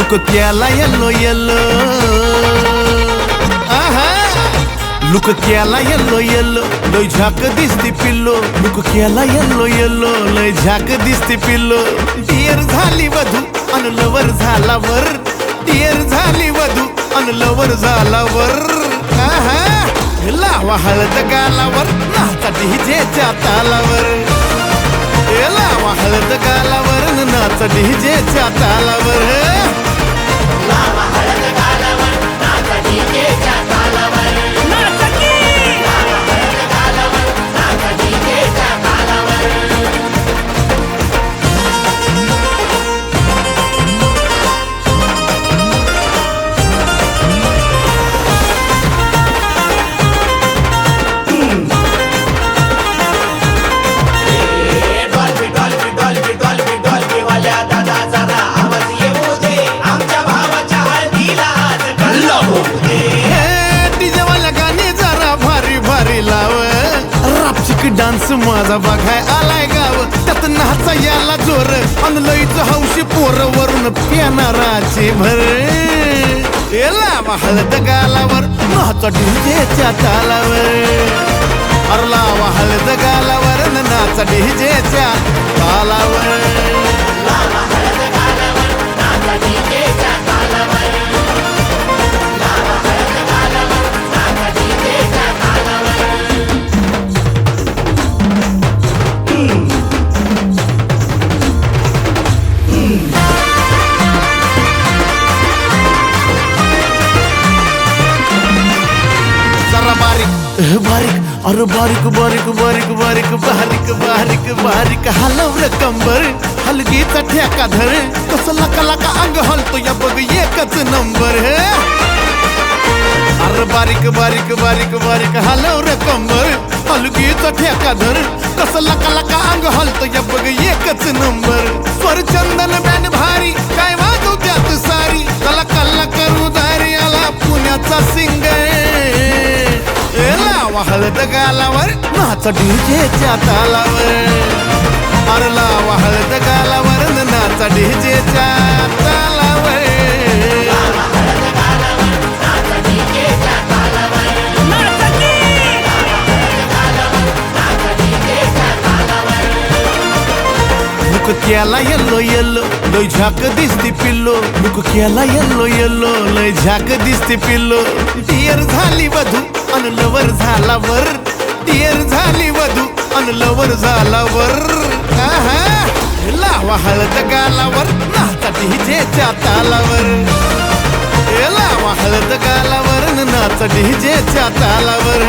look केला yellow yellow आहा look केला येल्लो येल्लो लय झाक दिसती पिल्लो लुक केला येल्लो येल्लो लय झाक दिसती पिल्लो डियर झाली वधू अन लवर झाला वर डियर झाली वधू अन लवर झाला वर आहा लावा हळद गालावर नाचा डीजेच्या तालावर लावा हळद गालावर नाचा डीजेच्या तालावर लावा हळद गालावर नाचा डीजेच्या तालावर नाचा की लावा हळद गालावर नाचा डीजेच्या तालावर डान्स माझा बघाय आलाय गाव त्यात नाचा याला जोर अन लईच हौशी पोर वरून पिणाराचे भर लावा हळद गालावर नाचा डीजेच्या तालावर अरे लावा हळद गालावर नाचा डीजेच्या तालावर लावा हळद गालावर नाचा डीजेच्या तालावर लावा हळद गालावर नाचा डीजेच्या तालावर बारीक अरे बारीक बारीक बारीक बारीक बारीक बारीक बारीक हलवर कंबर हलगीचा ठेका धर कसं लका लका अंग हलतो या बघ एकच नंबर हे अरे बारीक बारीक बारीक बारीक हलवर कंबर हलगीचा ठेका धर कसं लका लका अंग हलतो या बघ एकच नंबर स्वर चंदन बँड भारी काय वाजव त्यात सारी कला कल्ला करू दारी आला पुण्याचा सिंगर लावा हळद गालावर नाचा डीजेच्या तालावर अरे लावा हळद गालावर नाचा डीजेच्या तालावर लावा हळद गालावर नाचा डीजेच्या तालावर नाचा की लावा हळद गालावर नाचा डीजेच्या तालावर लुक केला येल्लो येल्लो लय झाक दिसती पिल्लो लुक केला येल्लो येल्लो लय झाक दिसती पिल्लो डियर झाली वधू अन लवर झाला वर डियर झाली वधू अन लवर झाला वर आहा लावा हळद गालावर नाचा डीजेच्या तालावर लावा हळद गालावर नाचा डीजेच्या तालावर